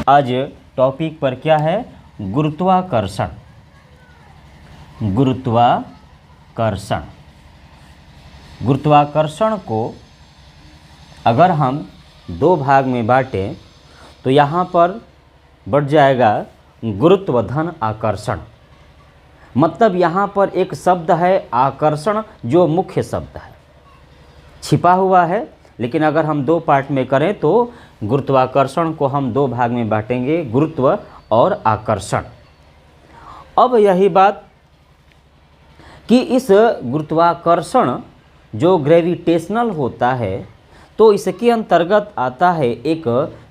आज टॉपिक पर क्या है? गुरुत्वाकर्षण। गुरुत्वाकर्षण। गुरुत्वाकर्षण को अगर हम दो भाग में बांटें तो यहाँ पर बढ़ जाएगा गुरुत्व धन आकर्षण। मतलब यहाँ पर एक शब्द है आकर्षण जो मुख्य शब्द है, छिपा हुआ है, लेकिन अगर हम दो पार्ट में करें तो गुरुत्वाकर्षण को हम दो भाग में बांटेंगे, गुरुत्व और आकर्षण। अब यही बात कि इस गुरुत्वाकर्षण जो ग्रेविटेशनल होता है तो इसके अंतर्गत आता है एक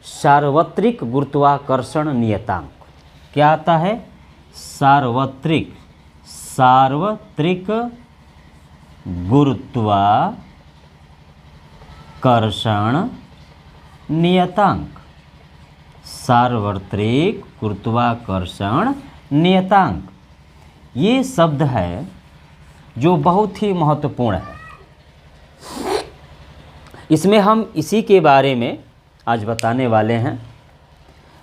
सार्वत्रिक गुरुत्वाकर्षण नियतांक। क्या आता है? सार्वत्रिक गुरुत्वाकर्षण नियतांक। सार्वत्रिक गुरुत्वाकर्षण नियतांक ये शब्द है जो बहुत ही महत्वपूर्ण है। इसमें हम इसी के बारे में आज बताने वाले हैं।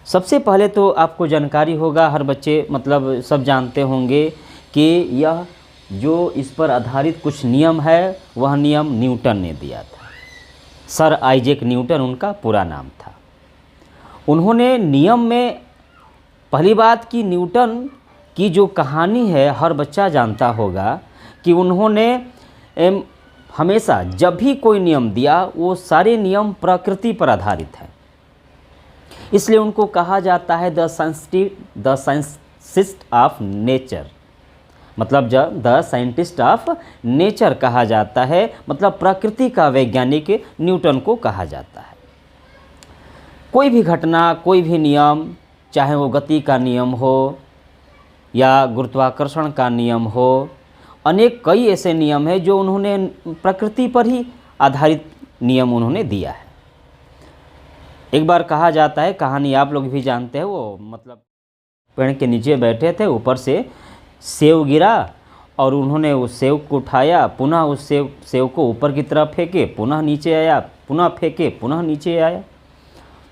सबसे पहले तो आपको जानकारी होगा, हर बच्चे मतलब सब जानते होंगे कि यह जो इस पर आधारित कुछ नियम है वह नियम न्यूटन ने दिया था। सर आइजैक न्यूटन उनका पूरा नाम था। उन्होंने नियम में पहली बात कि न्यूटन की जो कहानी है हर बच्चा जानता होगा कि उन्होंने हमेशा जब भी कोई नियम दिया वो सारे नियम प्रकृति पर आधारित है, इसलिए उनको कहा जाता है द साइंटिस्ट ऑफ नेचर। मतलब जब द साइंटिस्ट ऑफ नेचर कहा जाता है, मतलब प्रकृति का वैज्ञानिक न्यूटन को कहा जाता है। कोई भी घटना, कोई भी नियम, चाहे वो गति का नियम हो या गुरुत्वाकर्षण का नियम हो, अनेक कई ऐसे नियम हैं जो उन्होंने प्रकृति पर ही आधारित नियम उन्होंने दिया है। एक बार कहा जाता है, कहानी आप लोग भी जानते हैं, वो मतलब पेड़ के नीचे बैठे थे, ऊपर से सेव गिरा और उन्होंने उस सेव को उठाया, पुनः उस सेव को ऊपर की तरफ फेंके, पुनः नीचे आया, पुनः फेंके, पुनः नीचे आया।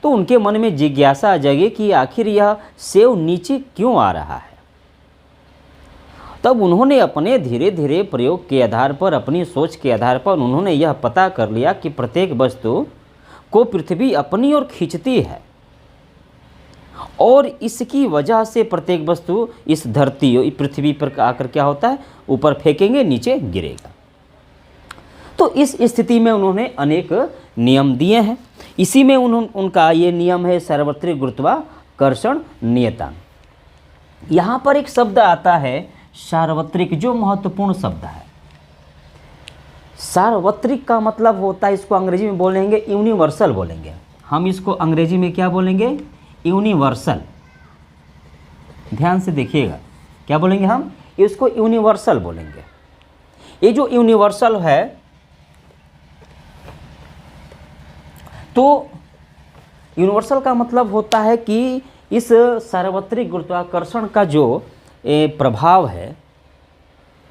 तो उनके मन में जिज्ञासा जगी कि आखिर यह सेव नीचे क्यों आ रहा है। तब उन्होंने अपने धीरे धीरे प्रयोग के आधार पर, अपनी सोच के आधार पर उन्होंने यह पता कर लिया कि प्रत्येक वस्तु को पृथ्वी अपनी ओर खींचती है और इसकी वजह से प्रत्येक वस्तु इस धरती पृथ्वी पर आकर क्या होता है, ऊपर फेंकेंगे, नीचे गिरेगा। तो इस स्थिति में उन्होंने अनेक नियम दिए हैं। इसी में उनका ये नियम है सार्वत्रिक गुरुत्वाकर्षण नियतांक। यहाँ पर एक शब्द आता है सार्वत्रिक, जो महत्वपूर्ण शब्द है। सार्वत्रिक का मतलब होता है, इसको अंग्रेजी में बोलेंगे यूनिवर्सल बोलेंगे हम। इसको अंग्रेजी में क्या बोलेंगे? यूनिवर्सल। ध्यान से देखिएगा, क्या बोलेंगे हम? इसको यूनिवर्सल बोलेंगे। ये जो यूनिवर्सल है, तो यूनिवर्सल का मतलब होता है कि इस सार्वत्रिक गुरुत्वाकर्षण का जो प्रभाव है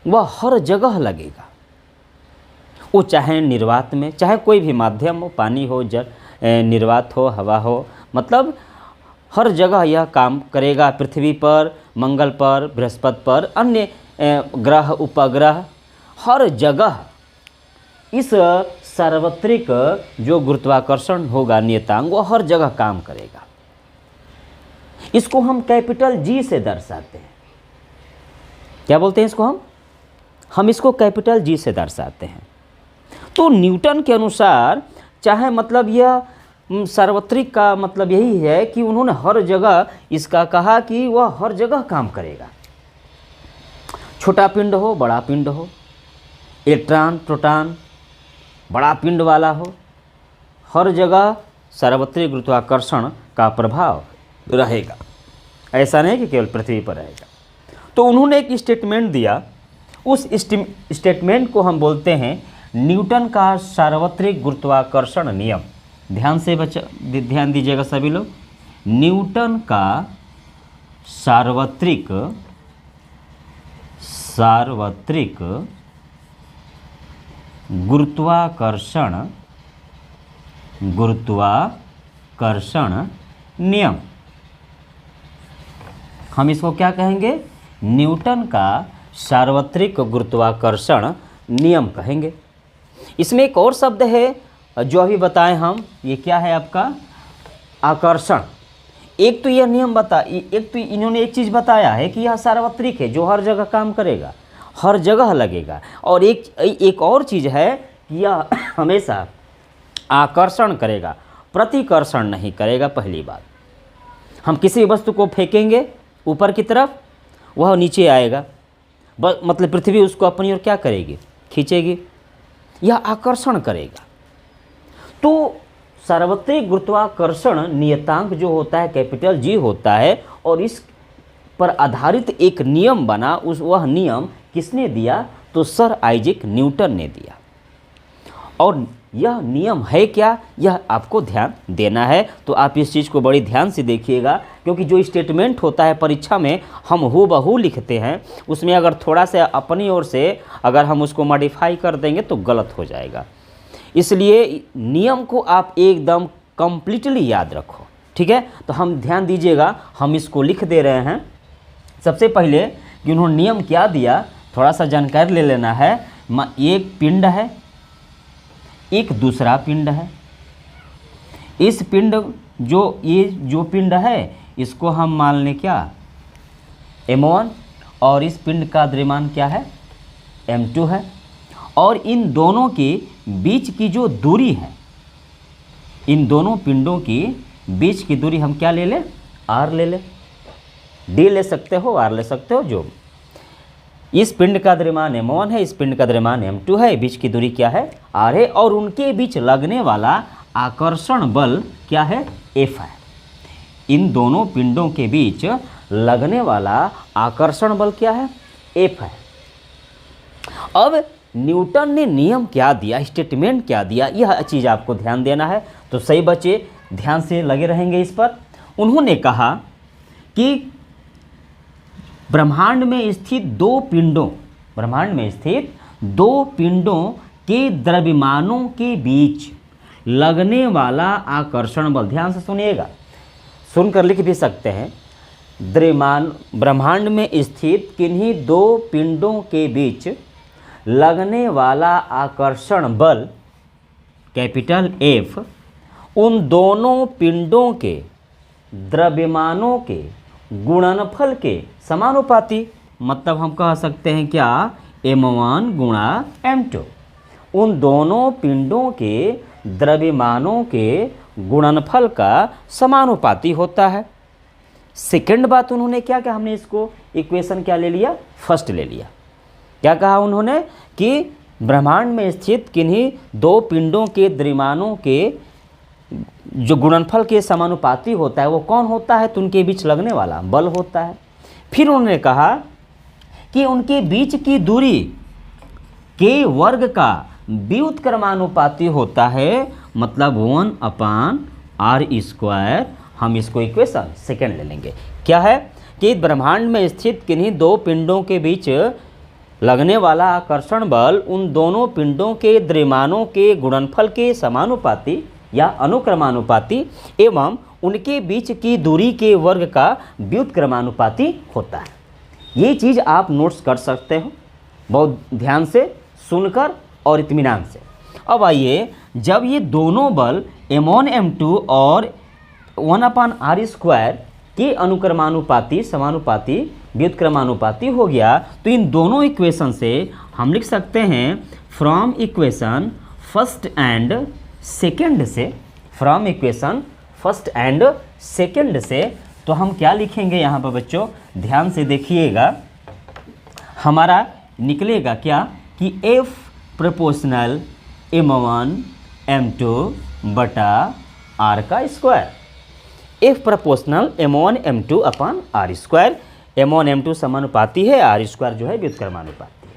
वह हर जगह लगेगा। वो चाहे निर्वात में, चाहे कोई भी माध्यम हो, पानी हो, जल, निर्वात हो, हवा हो, मतलब हर जगह यह काम करेगा। पृथ्वी पर, मंगल पर, बृहस्पति पर, अन्य ग्रह, उपग्रह, हर जगह इस सार्वत्रिक जो गुरुत्वाकर्षण होगा नियतांक, वो हर जगह काम करेगा। इसको हम कैपिटल जी से दर्शाते हैं। क्या बोलते हैं इसको हम इसको कैपिटल जी से दर्शाते हैं। तो न्यूटन के अनुसार चाहे मतलब यह सार्वत्रिक का मतलब यही है कि उन्होंने हर जगह इसका कहा कि वह हर जगह काम करेगा। छोटा पिंड हो, बड़ा पिंड हो, इलेक्ट्रॉन, प्रोटॉन, बड़ा पिंड वाला हो, हर जगह सार्वत्रिक गुरुत्वाकर्षण का प्रभाव रहेगा। ऐसा नहीं कि केवल पृथ्वी पर रहेगा। तो उन्होंने एक स्टेटमेंट दिया, उस स्टेटमेंट को हम बोलते हैं न्यूटन का सार्वत्रिक गुरुत्वाकर्षण नियम। ध्यान से ध्यान दीजिएगा सभी लोग। न्यूटन का सार्वत्रिक गुरुत्वाकर्षण नियम। हम इसको क्या कहेंगे? न्यूटन का सार्वत्रिक गुरुत्वाकर्षण नियम कहेंगे। इसमें एक और शब्द है जो अभी बताएं हम, ये क्या है आपका? आकर्षण। एक तो यह नियम एक तो इन्होंने एक चीज़ बताया है कि यह सार्वत्रिक है, जो हर जगह काम करेगा, हर जगह लगेगा। और एक और चीज़ है कि यह हमेशा आकर्षण करेगा, प्रतिकर्षण नहीं करेगा। पहली बात, हम किसी वस्तु को फेंकेंगे ऊपर की तरफ, वह नीचे आएगा, मतलब पृथ्वी उसको अपनी ओर क्या करेगी? खींचेगी। यह आकर्षण करेगा। तो सार्वत्रिक गुरुत्वाकर्षण नियतांक जो होता है कैपिटल जी होता है, और इस पर आधारित एक नियम बना। वह नियम किसने दिया? तो सर आइजैक न्यूटन ने दिया। और यह नियम है क्या, यह आपको ध्यान देना है। तो आप इस चीज़ को बड़ी ध्यान से देखिएगा, क्योंकि जो स्टेटमेंट होता है परीक्षा में हम हूबहू लिखते हैं, उसमें अगर थोड़ा सा अपनी ओर से अगर हम उसको मॉडिफाई कर देंगे तो गलत हो जाएगा। इसलिए नियम को आप एकदम कंप्लीटली याद रखो, ठीक है? तो हम ध्यान दीजिएगा, हम इसको लिख दे रहे हैं। सबसे पहले कि उन्होंने नियम क्या दिया, थोड़ा सा जानकारी ले लेना है। एक पिंड है, एक दूसरा पिंड है। इस पिंड ये जो पिंड है इसको हम मान लें क्या? m1, और इस पिंड का द्रव्यमान क्या है? m2 है। और इन दोनों के बीच की जो दूरी है, इन दोनों पिंडों की बीच की दूरी हम क्या ले लें? r ले लें। d ले सकते हो, r ले सकते हो, जो इस पिंड का द्रव्यमान m1 है, इस पिंड का द्रव्यमान m2 है, बीच की दूरी क्या है? r है। और उनके बीच लगने वाला आकर्षण बल क्या है? F है। इन दोनों पिंडों के बीच लगने वाला आकर्षण बल क्या है? F है। अब न्यूटन ने नियम क्या दिया, स्टेटमेंट क्या दिया, यह चीज़ आपको ध्यान देना है। तो सही बच्चे ध्यान से लगे रहेंगे इस पर। उन्होंने कहा कि ब्रह्मांड में स्थित दो पिंडों के द्रव्यमानों के बीच लगने वाला आकर्षण बल, ध्यान से सुनिएगा, सुनकर लिख भी सकते हैं। ब्रह्मांड में स्थित किन्हीं दो पिंडों के बीच लगने वाला आकर्षण बल कैपिटल F उन दोनों पिंडों के द्रव्यमानों के गुणनफल के समानुपाती, मतलब हम कह सकते हैं क्या? m1 गुणा m2। उन दोनों पिंडों के द्रव्यमानों के गुणनफल का समानुपाती होता है। सेकंड बात उन्होंने क्या कहा? हमने इसको इक्वेशन क्या ले लिया? फर्स्ट ले लिया। क्या कहा उन्होंने? कि ब्रह्मांड में स्थित किन्हीं दो पिंडों के द्रव्यमानों के जो गुणनफल के समानुपाती होता है वो कौन होता है? तो उनके बीच लगने वाला बल होता है। फिर उन्होंने कहा कि उनके बीच की दूरी के वर्ग का व्युत्क्रमानुपाती होता है, मतलब 1/r²। हम इसको इक्वेशन सेकंड ले लेंगे। क्या है? कि ब्रह्मांड में स्थित किन्हीं दो पिंडों के बीच लगने वाला आकर्षण बल उन दोनों पिंडों के द्रव्यमानों के गुणनफल के समानुपाती या अनुक्रमानुपाती एवं उनके बीच की दूरी के वर्ग का व्युत्क्रमानुपाती होता है। ये चीज़ आप नोट्स कर सकते हो बहुत ध्यान से सुनकर और इत्मीनान से। अब आइए, जब ये दोनों बल m1 m2 और 1/r² के अनुक्रमानुपाती, समानुपाती, व्युत्क्रमानुपाती हो गया, तो इन दोनों इक्वेशन से हम लिख सकते हैं from equation first and second से, तो हम क्या लिखेंगे यहाँ पर बच्चों? ध्यान से देखिएगा, हमारा निकलेगा क्या कि F प्रोपोर्शनल m1 m2 बटा r²। F proportional m1 m2 अपन r²। m1 m2 समानुपाती है, r² जो है व्युत्क्रमानुपाती है।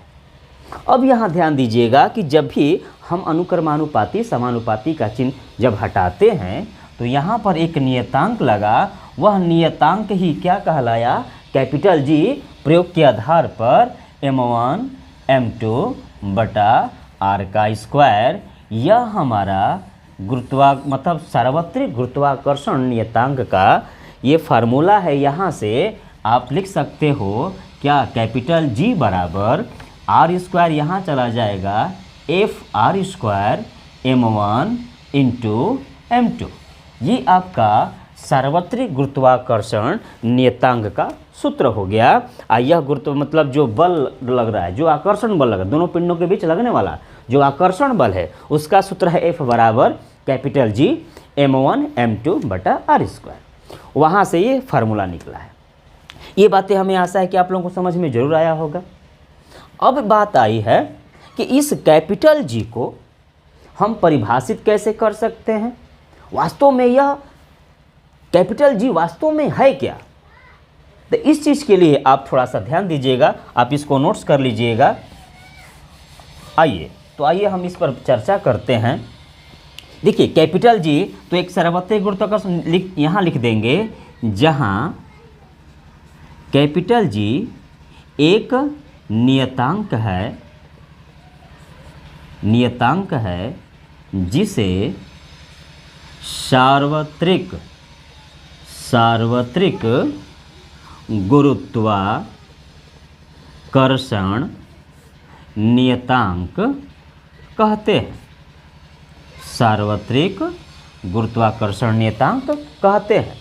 अब यहाँ ध्यान दीजिएगा कि जब भी हम अनुक्रमानुपाती समानुपाती का चिन्ह जब हटाते हैं तो यहाँ पर एक नियतांक लगा, वह नियतांक ही क्या कहलाया? Capital G. प्रयोग के आधार पर m1 m2 बटा r², यह हमारा मतलब सार्वत्रिक गुरुत्वाकर्षण नियतांक का ये फार्मूला है। यहाँ से आप लिख सकते हो क्या, कैपिटल G बराबर आर स्क्वायर यहाँ चला जाएगा F R square m1 into m2। ये आपका सार्वत्रिक गुरुत्वाकर्षण नियतांक का सूत्र हो गया। यह गुरुत्व मतलब जो बल लग रहा है, जो आकर्षण बल लग रहा है, दोनों पिंडों के बीच लगने वाला जो आकर्षण बल है, उसका सूत्र है F बराबर कैपिटल G m1 m2 बटा आर स्क्वायर। वहाँ से ये फार्मूला निकला है। ये बातें हमें आशा है कि आप लोगों को समझ में जरूर आया होगा। अब बात आई है कि इस कैपिटल G को हम परिभाषित कैसे कर सकते हैं। वास्तव में यह कैपिटल G वास्तव में है क्या, तो इस चीज़ के लिए आप थोड़ा सा ध्यान दीजिएगा, आप इसको नोट्स कर लीजिएगा। आइए हम इस पर चर्चा करते हैं। देखिए कैपिटल G तो एक सार्वत्रिक गुरुत्वाकर्षण यहाँ लिख देंगे, जहाँ कैपिटल G एक नियतांक है जिसे सार्वत्रिक गुरुत्वाकर्षण नियतांक कहते हैं। सार्वत्रिक गुरुत्वाकर्षण नियतांक कहते हैं।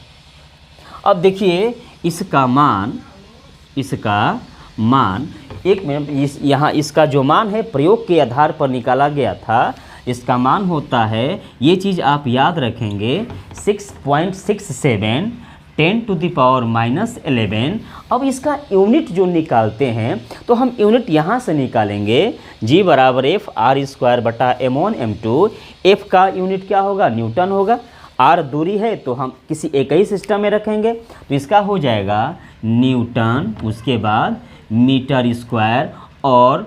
अब देखिए इसका मान एक मिनट, यहाँ इसका जो मान है प्रयोग के आधार पर निकाला गया था। इसका मान होता है, ये चीज़ आप याद रखेंगे, 6.67 10⁻⁻11। अब इसका यूनिट जो निकालते हैं तो हम यूनिट यहाँ से निकालेंगे, G बराबर F आर स्क्वायर बटा m1 m2। F का यूनिट क्या होगा, न्यूटन होगा। R दूरी है तो हम किसी एक ही सिस्टम में रखेंगे, तो इसका हो जाएगा न्यूटन, उसके बाद मीटर स्क्वायर और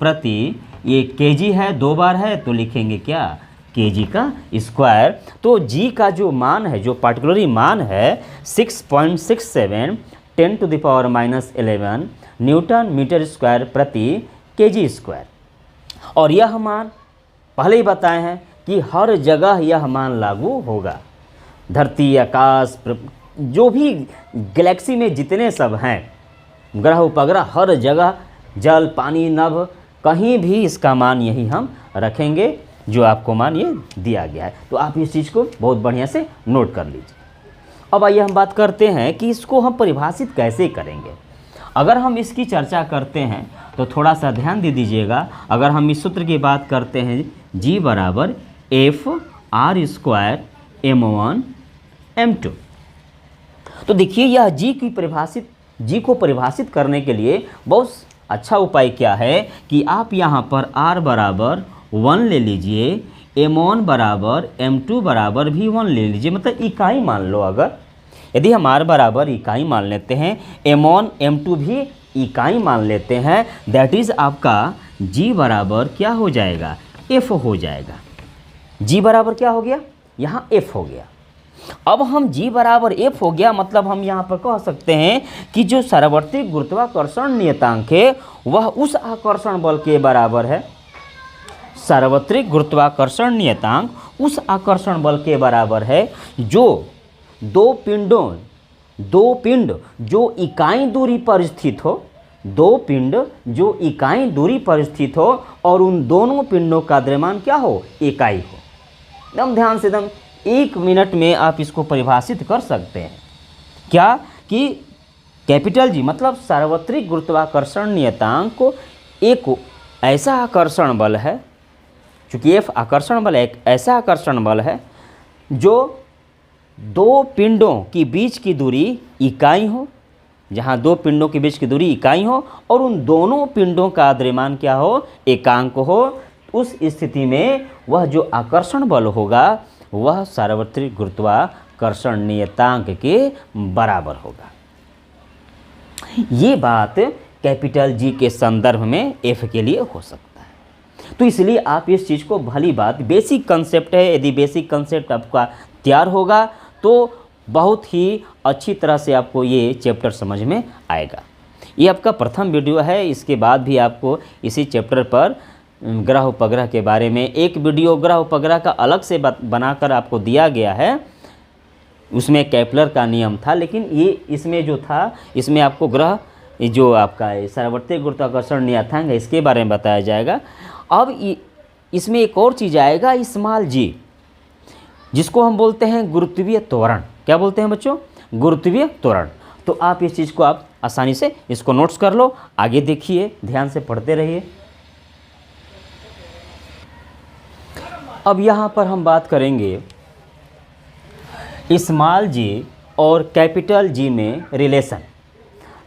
प्रति, ये केजी है, 2 बार है तो लिखेंगे क्या, केजी का स्क्वायर। तो G का जो मान है, जो पार्टिकुलरली मान है 6.67 10⁻⁻11 न्यूटन मीटर स्क्वायर प्रति केजी स्क्वायर। और यह मान पहले ही बताए हैं कि हर जगह यह मान लागू होगा। धरती, आकाश, जो भी गैलेक्सी में जितने सब हैं, ग्रह उपग्रह, हर जगह जल, पानी, नभ, कहीं भी इसका मान यही हम रखेंगे जो आपको मान ये दिया गया है। तो आप इस चीज़ को बहुत बढ़िया से नोट कर लीजिए। अब आइए हम बात करते हैं कि इसको हम परिभाषित कैसे करेंगे। अगर हम इसकी चर्चा करते हैं तो थोड़ा सा ध्यान दे दीजिएगा। अगर हम इस सूत्र की बात करते हैं, G बराबर F are square m1 m2, तो देखिए यह G को परिभाषित करने के लिए बहुत अच्छा उपाय क्या है कि आप यहाँ पर R बराबर 1 ले लीजिए, m1 बराबर m2 बराबर भी 1 ले लीजिए, मतलब इकाई मान लो। अगर यदि हम R बराबर इकाई मान लेते हैं, m1 m2 भी इकाई मान लेते हैं, दैट इज़ आपका G बराबर क्या हो जाएगा, F हो जाएगा। G बराबर क्या हो गया, यहाँ F हो गया। अब हम G बराबर F हो गया, मतलब हम यहाँ पर कह सकते हैं कि जो सार्वत्रिक गुरुत्वाकर्षण नियतांक है वह उस आकर्षण बल के बराबर है। सार्वत्रिक गुरुत्वाकर्षण नियतांक उस आकर्षण बल के बराबर है जो दो पिंड जो इकाई दूरी पर स्थित हो, दो पिंड जो इकाई दूरी पर स्थित हो और उन दोनों पिंडों का द्रव्यमान क्या हो, इकाई हो। एकदम ध्यान से, एकदम 1 मिनट में आप इसको परिभाषित कर सकते हैं क्या, कि कैपिटल G मतलब सार्वत्रिक गुरुत्वाकर्षण नियतांक को एक ऐसा आकर्षण बल है, चूँकि F आकर्षण बल एक ऐसा आकर्षण बल है जो दो पिंडों की बीच की दूरी इकाई हो, जहाँ दो पिंडों के बीच की दूरी इकाई हो और उन दोनों पिंडों का द्रव्यमान क्या हो, एकांक हो। उस स्थिति में वह जो आकर्षण बल होगा वह सार्वत्रिक गुरुत्वाकर्षण नियतांक के बराबर होगा। ये बात कैपिटल G के संदर्भ में F के लिए हो सकता है। तो इसलिए आप इस चीज़ को भली बात, बेसिक कंसेप्ट है, यदि बेसिक कंसेप्ट आपका तैयार होगा तो बहुत ही अच्छी तरह से आपको ये चैप्टर समझ में आएगा। ये आपका प्रथम वीडियो है, इसके बाद भी आपको इसी चैप्टर पर ग्रह उपग्रह के बारे में एक वीडियो ग्रह उपग्रह का अलग से बनाकर आपको दिया गया है। उसमें केपलर का नियम था, लेकिन ये इसमें जो था, इसमें आपको ग्रह जो आपका सार्वत्रिक गुरुत्वाकर्षण नियतांक है इसके बारे में बताया जाएगा। अब इसमें एक और चीज़ आएगा, स्मॉल जी, जिसको हम बोलते हैं गुरुत्वीय त्वरण। क्या बोलते हैं बच्चों? गुरुत्वीय त्वरण। तो आप इस चीज़ को आप आसानी से इसको नोट्स कर लो, आगे देखिए, ध्यान से पढ़ते रहिए। अब यहाँ पर हम बात करेंगे स्मॉल जी और कैपिटल जी में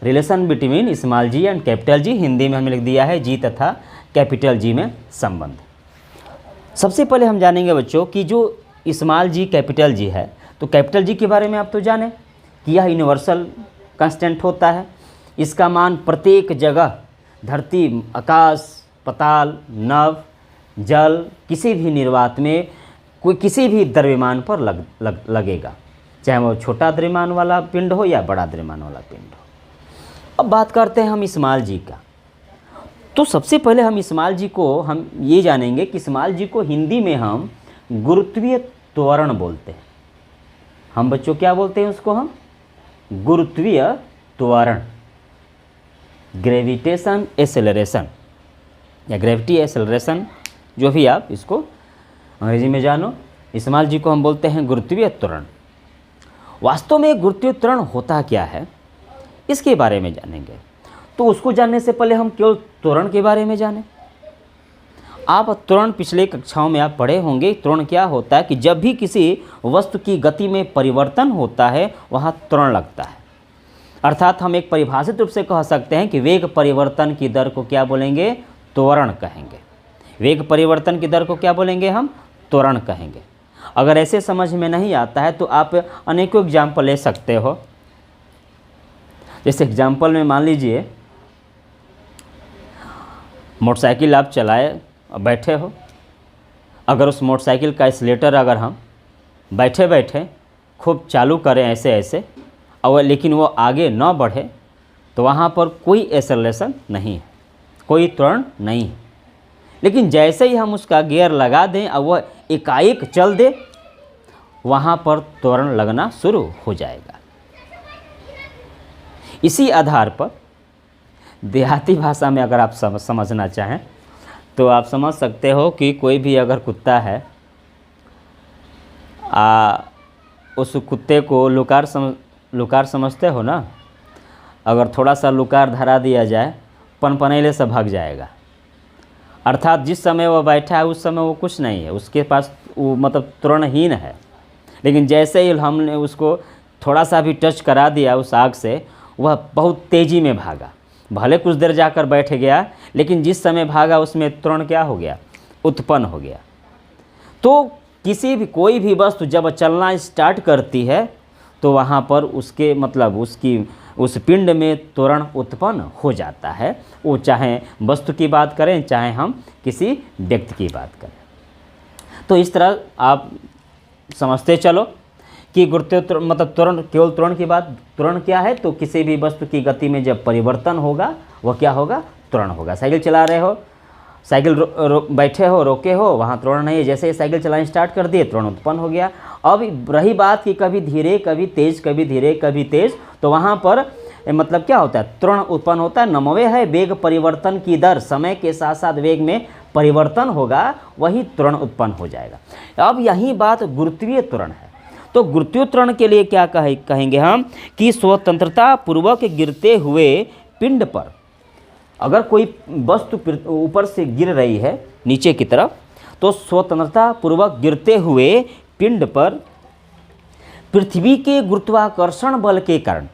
relation between small G and capital G. Hindi में हमने लिख दिया है जी तथा कैपिटल जी में संबंध। सबसे पहले हम जानेंगे बच्चों कि जो स्मॉल जी कैपिटल जी है, तो कैपिटल जी के बारे में आप तो जाने कि यह यूनिवर्सल कांस्टेंट होता है। इसका मान प्रत्येक जगह, धरती, आकाश, पाताल, नभ, जल, किसी भी निर्वात में कोई किसी भी द्रव्यमान पर लगेगा, चाहे वो छोटा द्रव्यमान वाला पिंड हो या बड़ा द्रव्यमान वाला पिंड हो। अब बात करते हैं हम स्मॉल जी का। तो सबसे पहले हम स्मॉल जी को हम ये जानेंगे कि स्मॉल जी को हिंदी में हम गुरुत्वीय त्वरण बोलते हैं। हम बच्चों क्या बोलते हैं उसको? हम गुरुत्वीय त्वरण, ग्रेविटेशन एक्सेलरेशन या ग्रेविटी एक्सेलरेशन, जो भी आप इसको अंग्रेजी में जानो। स्मॉल जी को हम बोलते हैं गुरुत्वीय त्वरण। वास्तव में गुरुत्वीय त्वरण होता क्या है, इसके बारे में जानेंगे। तो उसको जानने से पहले हम केवल त्वरण के बारे में जानें। आप त्वरण पिछले कक्षाओं में आप पढ़े होंगे। त्वरण क्या होता है कि जब भी किसी वस्तु की गति में परिवर्तन होता है वहाँ त्वरण लगता है। अर्थात हम एक परिभाषित रूप से कह सकते हैं कि वेग परिवर्तन की दर को क्या बोलेंगे? त्वरण कहेंगे। वेग परिवर्तन की दर को क्या बोलेंगे? हम त्वरण कहेंगे। अगर ऐसे समझ में नहीं आता है तो आप अनेकों एग्जाम्पल ले सकते हो। जैसे एग्जाम्पल में मान लीजिए मोटरसाइकिल आप चलाए बैठे हो, अगर उस मोटरसाइकिल का एक्सीलेटर अगर हम बैठे बैठे खूब चालू करें ऐसे ऐसे, और लेकिन वो आगे न बढ़े, तो वहाँ पर कोई एक्सेलरेशन नहीं है, कोई त्वरण नहीं है। लेकिन जैसे ही हम उसका गियर लगा दें और वह एकाएक चल दे, वहाँ पर त्वरण लगना शुरू हो जाएगा। इसी आधार पर देहाती भाषा में अगर आप समझना चाहें तो आप समझ सकते हो कि कोई भी अगर कुत्ता है, उस कुत्ते को लुकार समझते हो ना। अगर थोड़ा सा लुकार धरा दिया जाए, पनपनेले से भाग जाएगा। अर्थात जिस समय वह बैठा है उस समय वो कुछ नहीं है, उसके पास वो मतलब त्वरणहीन है। लेकिन जैसे ही हमने उसको थोड़ा सा भी टच करा दिया उस आग से, वह बहुत तेज़ी में भागा। भले कुछ देर जाकर बैठ गया, लेकिन जिस समय भागा उसमें त्वरण क्या हो गया? उत्पन्न हो गया। तो कोई भी वस्तु जब चलना स्टार्ट करती है तो वहाँ पर उसके मतलब उस पिंड में त्वरण उत्पन्न हो जाता है। वो चाहे वस्तु की बात करें, चाहे हम किसी व्यक्ति की बात करें। तो इस तरह आप समझते चलो कि गुरुत्वीय मतलब त्वरण, केवल त्वरण की बात। त्वरण क्या है? तो किसी भी वस्तु की गति में जब परिवर्तन होगा वह क्या होगा? त्वरण होगा। साइकिल चला रहे हो, साइकिल बैठे हो, रोके हो, वहाँ त्वरण नहीं है। जैसे ही साइकिल चलाना स्टार्ट कर दिए, त्वरण उत्पन्न हो गया। अब रही बात कि कभी धीरे कभी तेज, कभी धीरे कभी तेज, तो वहाँ पर मतलब क्या होता है? त्वरण उत्पन्न होता है। नमवे है वेग परिवर्तन की दर, समय के साथ साथ वेग में परिवर्तन होगा, वही त्वरण उत्पन्न हो जाएगा। अब यही बात गुरुत्वीय त्वरण है। तो गुरुत्वीय त्वरण के लिए क्या कहेंगे हम कि स्वतंत्रता पूर्वक गिरते हुए पिंड पर, अगर कोई वस्तु ऊपर से गिर रही है नीचे की तरफ, तो स्वतंत्रता पूर्वक गिरते हुए पिंड पर पृथ्वी के गुरुत्वाकर्षण बल के कारण,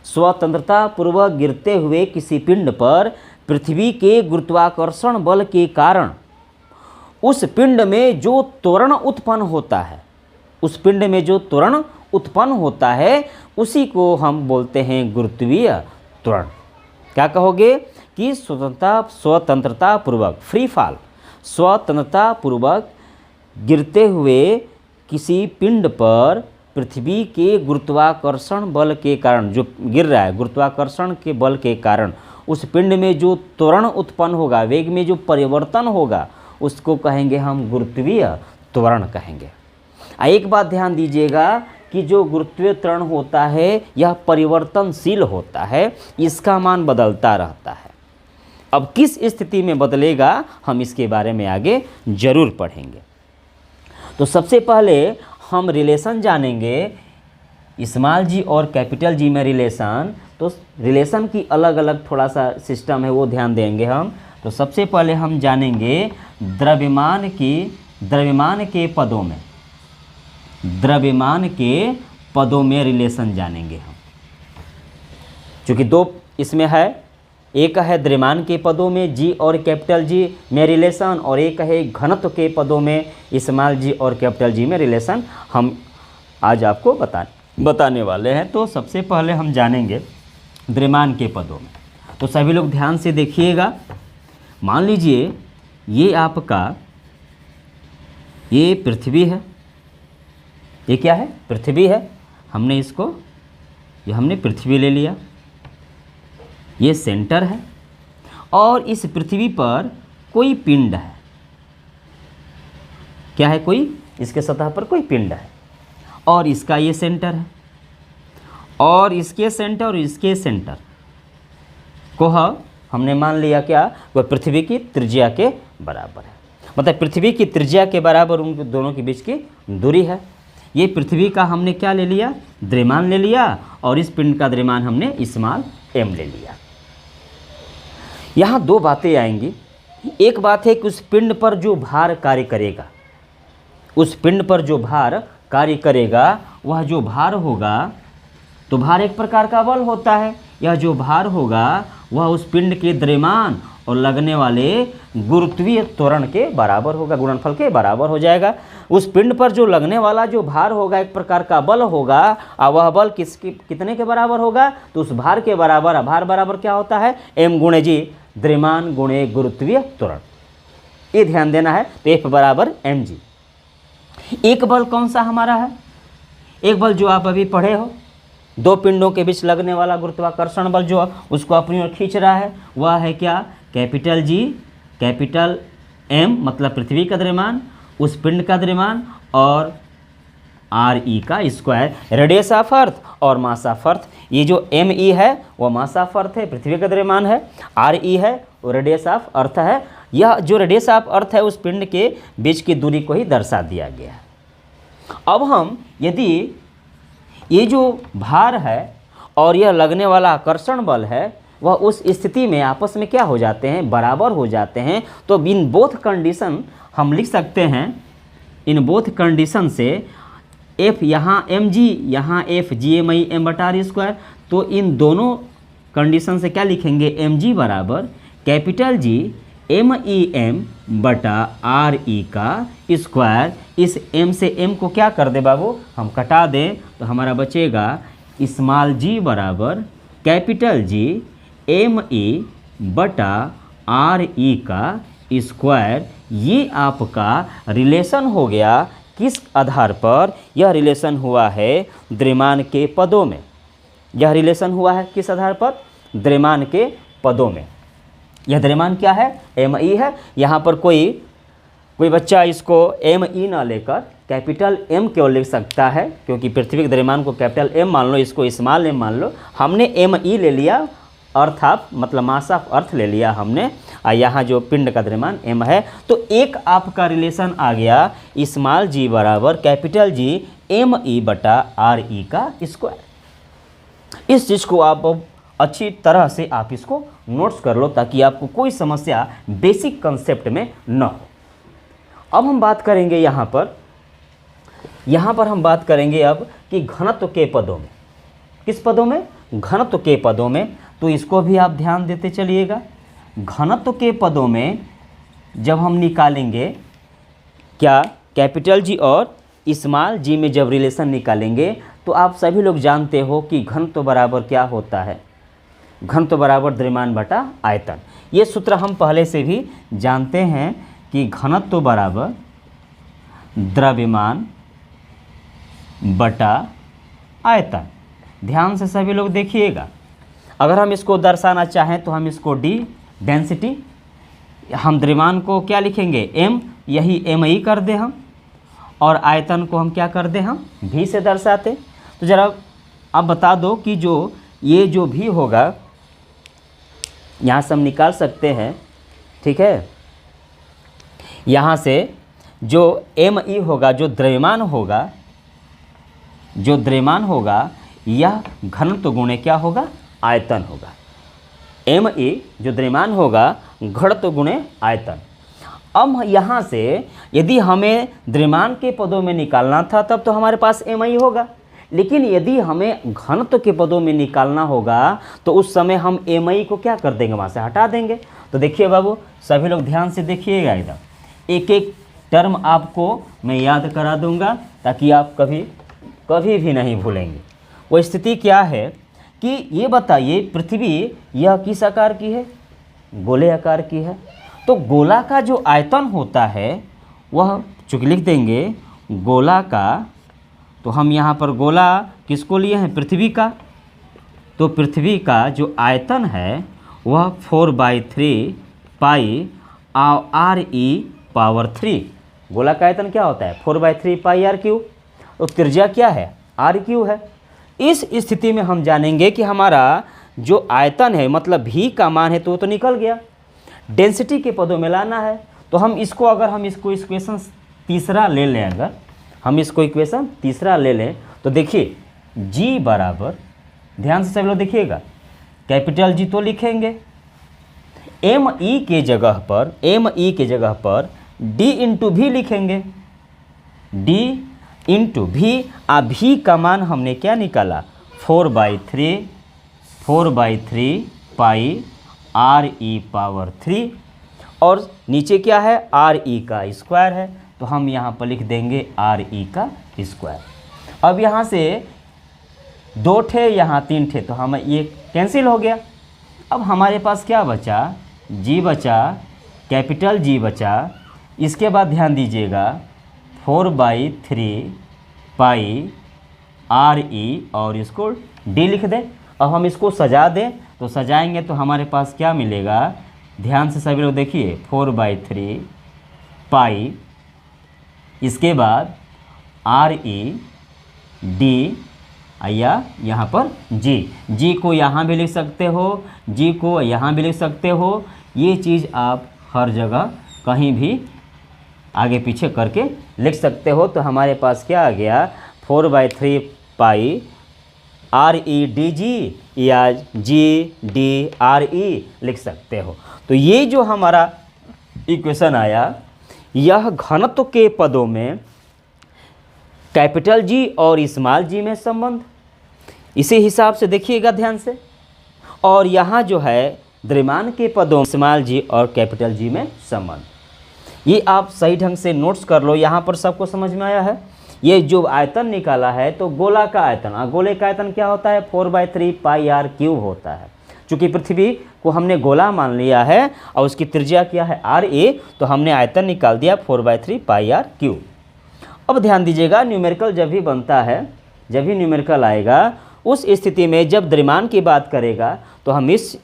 स्वतंत्रता पूर्वक गिरते हुए किसी पिंड पर पृथ्वी के गुरुत्वाकर्षण बल के कारण उस पिंड में जो त्वरण उत्पन्न होता है, उस पिंड में जो त्वरण उत्पन्न होता है, उसी को हम बोलते हैं गुरुत्वीय त्वरण। क्या कहोगे कि स्वतंत्रता पूर्वक, फ्री फॉल, स्वतंत्रता पूर्वक गिरते हुए किसी पिंड पर पृथ्वी के गुरुत्वाकर्षण बल के कारण, जो गिर रहा है गुरुत्वाकर्षण के बल के कारण, उस पिंड में जो त्वरण उत्पन्न होगा, वेग में जो परिवर्तन होगा, उसको कहेंगे हम गुरुत्वीय त्वरण कहेंगे। एक बात ध्यान दीजिएगा कि जो गुरुत्वीय त्वरण होता है यह परिवर्तनशील होता है, इसका मान बदलता रहता है। अब किस स्थिति में बदलेगा हम इसके बारे में आगे जरूर पढ़ेंगे। तो सबसे पहले हम रिलेशन जानेंगे, स्मॉल जी और कैपिटल जी में रिलेशन। तो रिलेशन की अलग अलग थोड़ा सा सिस्टम है, वो ध्यान देंगे हम। तो सबसे पहले हम जानेंगे द्रव्यमान के पदों में, द्रव्यमान के पदों में रिलेशन जानेंगे हम। चूँकि दो इसमें है, एक है द्रव्यमान के पदों में जी और कैपिटल जी में रिलेशन, और एक है घनत्व के पदों में स्मॉल जी और कैपिटल जी में रिलेशन, हम आज आपको बताने वाले हैं। तो सबसे पहले हम जानेंगे द्रव्यमान के पदों में। तो सभी लोग ध्यान से देखिएगा। मान लीजिए ये आपका ये पृथ्वी है, ये क्या है? पृथ्वी है। हमने पृथ्वी ले लिया, ये सेंटर है, और इस पृथ्वी पर कोई पिंड है। क्या है? कोई, इसके सतह पर कोई पिंड है, और इसका ये सेंटर है, और इसके सेंटर और इसके सेंटर को हमने मान लिया क्या? वह पृथ्वी की त्रिज्या के बराबर है। मतलब पृथ्वी की त्रिज्या के बराबर उन दोनों के बीच की दूरी है। ये पृथ्वी का हमने क्या ले लिया? द्रव्यमान ले लिया, और इस पिंड का द्रव्यमान हमने स्मॉल m ले लिया। यहाँ दो बातें आएंगी। एक बात है कि उस पिंड पर जो भार कार्य करेगा, उस पिंड पर जो भार कार्य करेगा, वह जो भार होगा, तो भार एक प्रकार का बल होता है। यह जो भार होगा वह उस पिंड के द्रव्यमान और लगने वाले गुरुत्वीय त्वरण के बराबर होगा, गुणनफल के बराबर हो जाएगा। उस पिंड पर जो लगने वाला जो भार होगा एक प्रकार का बल होगा, और वह बल कितने के बराबर होगा? तो उस भार के बराबर। भार बराबर क्या होता है? m गुणे जी, द्रव्यमान गुणे गुरुत्वीय त्वरण। ये ध्यान देना है। तो F बराबर mg। एक बल कौन सा हमारा है? एक बल जो आप अभी पढ़े हो, दो पिंडों के बीच लगने वाला गुरुत्वाकर्षण बल जो उसको अपनी ओर खींच रहा है, वह है क्या? कैपिटल जी, कैपिटल M मतलब पृथ्वी का द्रव्यमान, उस पिंड का द्रव्यमान, और RE का स्क्वायर, रेडियस ऑफ अर्थ और मास ऑफ अर्थ। ये जो ME है वो मास ऑफ अर्थ है, पृथ्वी का द्रव्यमान है। RE है वो रेडियस ऑफ अर्थ है। यह जो रेडियस ऑफ अर्थ है उस पिंड के बीच की दूरी को ही दर्शा दिया गया है। अब हम यदि ये जो भार है और यह लगने वाला आकर्षण बल है वह उस स्थिति में आपस में क्या हो जाते हैं? बराबर हो जाते हैं। तो इन बोथ कंडीशन हम लिख सकते हैं, इन बोथ कंडीशन से F यहाँ mg, यहाँ F GMI m बटा r स्क्वायर। तो इन दोनों कंडीशन से क्या लिखेंगे? mg बराबर कैपिटल G MEM बटा RE का स्क्वायर। इस m से m को क्या कर दे बाबू? हम कटा दें, तो हमारा बचेगा स्मॉल g बराबर कैपिटल G ME बटा RE का स्क्वायर। ये आपका रिलेशन हो गया। किस आधार पर? यह रिलेशन हुआ है द्रव्यमान के पदों में। यह रिलेशन हुआ है किस आधार पर? द्रव्यमान के पदों में। यह द्रव्यमान क्या है? ME है। यहाँ पर कोई बच्चा इसको ME ना लेकर कैपिटल M क्यों लिख सकता है? क्योंकि पृथ्वी के द्रव्यमान को कैपिटल M मान लो, इसको स्मॉल m मान लो। हमने ME ले लिया, अर्थ ऑफ मतलब मास ऑफ अर्थ ले लिया हमने, और यहाँ जो पिंड का द्रव्यमान m है। तो एक आपका रिलेशन आ गया स्मॉल g बराबर कैपिटल G ME बटा RE का स्क्वायर। इस चीज़ को आप अच्छी तरह से आप इसको नोट्स कर लो ताकि आपको कोई समस्या बेसिक कंसेप्ट में न हो। अब हम बात करेंगे यहाँ पर हम बात करेंगे अब कि घनत्व के पदों में। किस पदों में? घनत्व के पदों में। तो इसको भी आप ध्यान देते चलिएगा। घनत्व के पदों में जब हम निकालेंगे क्या? कैपिटल G और स्मॉल g में जब रिलेशन निकालेंगे तो आप सभी लोग जानते हो कि घनत्व बराबर क्या होता है? घनत्व बराबर द्रव्यमान बटा आयतन। ये सूत्र हम पहले से भी जानते हैं कि घनत्व बराबर द्रव्यमान बटा आयतन। ध्यान से सभी लोग देखिएगा। अगर हम इसको दर्शाना चाहें तो हम इसको D डेंसिटी, हम द्रव्यमान को क्या लिखेंगे? M, यही MI कर दे हम, और आयतन को हम क्या कर दें, हम भी से दर्शाते। तो ज़रा आप बता दो कि जो ये जो भी होगा यहाँ से हम निकाल सकते हैं, ठीक है। यहाँ से जो ME होगा, जो द्रव्यमान होगा, यह घनत्व गुणे क्या होगा, आयतन होगा। ME जो द्रव्यमान होगा, घनत्व गुणे आयतन। अब यहाँ से यदि हमें द्रव्यमान के पदों में निकालना था तब तो हमारे पास MI होगा, लेकिन यदि हमें घनत्व के पदों में निकालना होगा तो उस समय हम MI को क्या कर देंगे, वहाँ से हटा देंगे। तो देखिए बाबू, सभी लोग ध्यान से देखिएगा, एकदम एक एक टर्म आपको मैं याद करा दूंगा ताकि आप कभी भी नहीं भूलेंगे। वो स्थिति क्या है कि ये बताइए, पृथ्वी यह किस आकार की है, गोले आकार की है। तो गोला का जो आयतन होता है वह चूँकि लिख देंगे गोला का, तो हम यहाँ पर गोला किसको लिए हैं, पृथ्वी का। तो पृथ्वी का जो आयतन है वह 4/3 पाई RE⁻3। गोला का आयतन क्या होता है, 4/3 पाई R3। तो त्रिज्या क्या है, RQ है। इस स्थिति में हम जानेंगे कि हमारा जो आयतन है, मतलब भी का मान है, तो वो तो निकल गया। डेंसिटी के पदों में लाना है, तो हम इसको अगर हम इसको इक्वेशन तीसरा ले लें, अगर हम इसको इक्वेशन तीसरा ले लें तो देखिए G बराबर, ध्यान से सब लोग देखिएगा, कैपिटल G तो लिखेंगे, ME के जगह पर D इंटू भी लिखेंगे, D इंटू भी। भी का मान हमने क्या निकाला, 4/3 पाई RE⁻3, और नीचे क्या है, RE का स्क्वायर है, तो हम यहाँ पर लिख देंगे RE का स्क्वायर। अब यहाँ से 2 थे, यहाँ 3 थे, तो हम ये कैंसिल हो गया। अब हमारे पास क्या बचा, G बचा, कैपिटल G बचा। इसके बाद ध्यान दीजिएगा 4/3 पाई RE और इसको D लिख दें। अब हम इसको सजा दें, तो सजाएंगे तो हमारे पास क्या मिलेगा, ध्यान से सभी लोग देखिए, 4/3 पाई, इसके बाद RE D या यहाँ पर G को यहाँ भी लिख सकते हो, G को यहाँ भी लिख सकते हो। ये चीज़ आप हर जगह कहीं भी आगे पीछे करके लिख सकते हो। तो हमारे पास क्या आ गया, 4/3 पाई REDG या GDRE लिख सकते हो। तो ये जो हमारा इक्वेशन आया, यह घनत्व के पदों में कैपिटल G और स्मॉल g में संबंध, इसी हिसाब से देखिएगा ध्यान से। और यहाँ जो है द्रव्यमान के पदों स्मॉल g और कैपिटल G में संबंध, ये आप सही ढंग से नोट्स कर लो। यहाँ पर सबको समझ में आया है। ये जो आयतन निकाला है, तो गोला का आयतन, गोले का आयतन क्या होता है, 4/3 पाई R³ होता है। चूँकि पृथ्वी को हमने गोला मान लिया है और उसकी त्रिज्या क्या है RA, तो हमने आयतन निकाल दिया 4/3 पाई R³। अब ध्यान दीजिएगा, न्यूमेरिकल जब भी बनता है, जब भी न्यूमेरिकल आएगा, उस स्थिति में जब द्रव्यमान की बात करेगा तो हम इस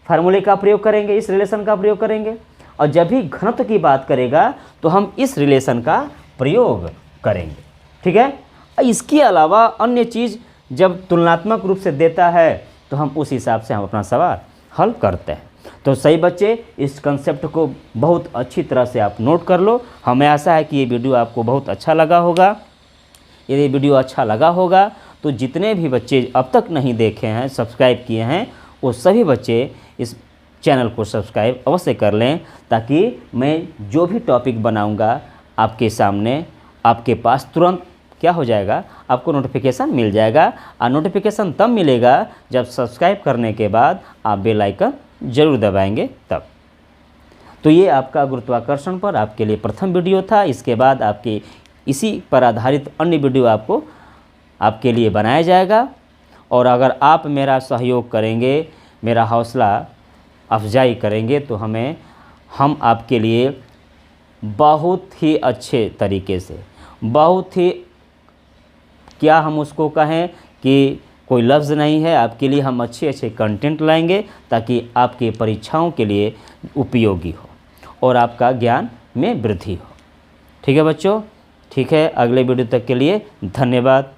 फार्मूले का प्रयोग करेंगे, इस रिलेशन का प्रयोग करेंगे। और जब भी घनत्व की बात करेगा तो हम इस रिलेशन का प्रयोग करेंगे, ठीक है। इसके अलावा अन्य चीज़ जब तुलनात्मक रूप से देता है तो हम उस हिसाब से हम अपना सवाल हल करते हैं। तो सही बच्चे, इस कंसेप्ट को बहुत अच्छी तरह से आप नोट कर लो। हमें आशा है कि ये वीडियो आपको बहुत अच्छा लगा होगा। यदि वीडियो अच्छा लगा होगा तो जितने भी बच्चे अब तक नहीं देखे हैं, सब्सक्राइब किए हैं, वो सभी बच्चे इस चैनल को सब्सक्राइब अवश्य कर लें, ताकि मैं जो भी टॉपिक बनाऊंगा आपके सामने, आपके पास तुरंत क्या हो जाएगा, आपको नोटिफिकेशन मिल जाएगा। और नोटिफिकेशन तब मिलेगा जब सब्सक्राइब करने के बाद आप बेल आइकन ज़रूर दबाएंगे तब। तो ये आपका गुरुत्वाकर्षण पर आपके लिए प्रथम वीडियो था। इसके बाद आपके इसी पर आधारित अन्य वीडियो आपके लिए बनाया जाएगा। और अगर आप मेरा सहयोग करेंगे, मेरा हौसला अफजाई करेंगे, तो हम आपके लिए बहुत ही अच्छे तरीके से, बहुत ही क्या हम उसको कहें कि कोई लफ्ज़ नहीं है, आपके लिए हम अच्छे अच्छे कंटेंट लाएंगे ताकि आपके परीक्षाओं के लिए उपयोगी हो और आपका ज्ञान में वृद्धि हो। ठीक है बच्चों, ठीक। ठीक है, अगले वीडियो तक के लिए धन्यवाद।